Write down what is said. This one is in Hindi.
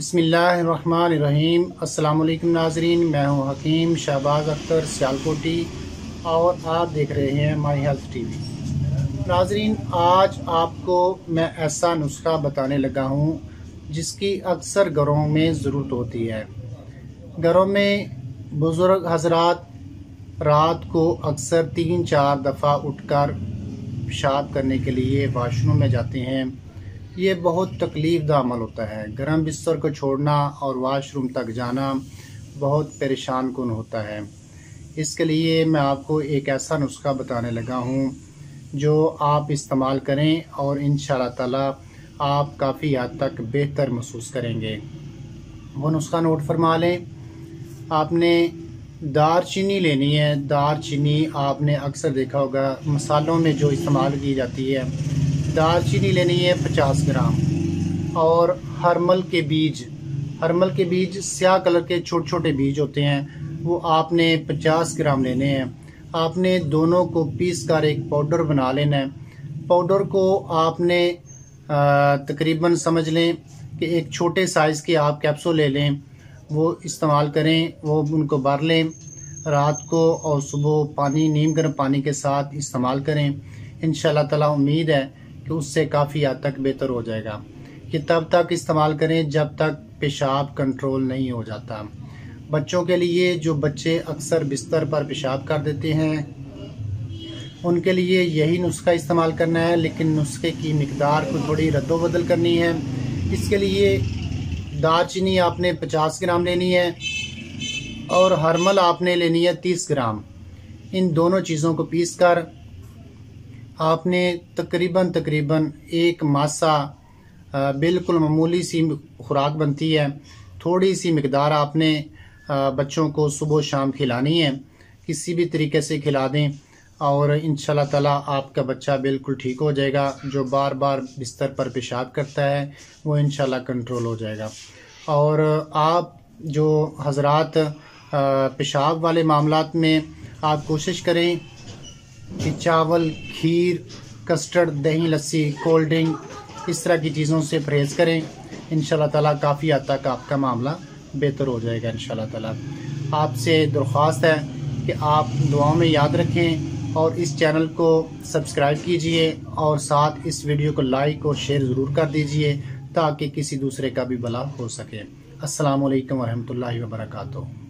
बिस्मिल्लाहिर्रहमानिर्रहीम। अस्सलाम वालेकुम नाजरीन, मैं हूं हकीम शहबाज अख्तर सियालकोटी और आप देख रहे हैं माई हेल्थ टीवी। नाजरीन, आज आपको मैं ऐसा नुस्खा बताने लगा हूं जिसकी अक्सर घरों में ज़रूरत होती है। घरों में बुज़ुर्ग हजरात रात को अक्सर 3-4 दफ़ा उठकर पेशाब करने के लिए वाशरूम में जाते हैं। ये बहुत तकलीफ़ दा अमल होता है। गर्म बिस्तर को छोड़ना और वाशरूम तक जाना बहुत परेशान कुन होता है। इसके लिए मैं आपको एक ऐसा नुस्खा बताने लगा हूँ जो आप इस्तेमाल करें और इंशाअल्लाह ताला आप काफ़ी हद तक बेहतर महसूस करेंगे। वो नुस्खा नोट फरमा लें। आपने दारचीनी लेनी है। दारचीनी आपने अक्सर देखा होगा मसालों में जो इस्तेमाल की जाती है। दालचीनी लेनी है 50 ग्राम और हरमल के बीज स्याह कलर के छोटे छोटे बीज होते हैं, वो आपने 50 ग्राम लेने हैं। आपने दोनों को पीस कर एक पाउडर बना लेना है। पाउडर को आपने तकरीबन समझ लें कि एक छोटे साइज़ के आप कैप्सूल ले लें, वो इस्तेमाल करें। वो उनको भर लें रात को और सुबह नीम गर्म पानी के साथ इस्तेमाल करें। इंशाअल्लाह ताला उम्मीद है कि उससे काफ़ी हद तक बेहतर हो जाएगा। कि तब तक इस्तेमाल करें जब तक पेशाब कंट्रोल नहीं हो जाता। बच्चों के लिए, जो बच्चे अक्सर बिस्तर पर पेशाब कर देते हैं, उनके लिए यही नुस्खा इस्तेमाल करना है, लेकिन नुस्खे की मिकदार को थोड़ी रद्दोबदल करनी है। इसके लिए दालचीनी आपने 50 ग्राम लेनी है और हरमल आपने लेनी है 30 ग्राम। इन दोनों चीज़ों को पीस कर आपने तकरीबन एक मासा, बिल्कुल मामूली सी खुराक बनती है, थोड़ी सी मिकदार आपने बच्चों को सुबह शाम खिलानी है। किसी भी तरीके से खिला दें और इंशाल्लाह ताला आपका बच्चा बिल्कुल ठीक हो जाएगा। जो बार बार बिस्तर पर पेशाब करता है वो इंशाल्लाह कंट्रोल हो जाएगा। और आप जो हजरात पेशाब वाले मामलात में, आप कोशिश करें कि चावल, खीर, कस्टर्ड, दही, लस्सी, कोल्ड ड्रिंक, इस तरह की चीज़ों से परहेज़ करें। इंशाल्लाह ताला काफ़ी हद तक आपका मामला बेहतर हो जाएगा। इंशाल्लाह ताला आपसे दरख्वास्त है कि आप दुआओं में याद रखें और इस चैनल को सब्सक्राइब कीजिए और साथ इस वीडियो को लाइक और शेयर ज़रूर कर दीजिए ताकि किसी दूसरे का भी भला हो सके। अस्सलामु अलैकुम वरहमतुल्लाहि वबरकातुहू।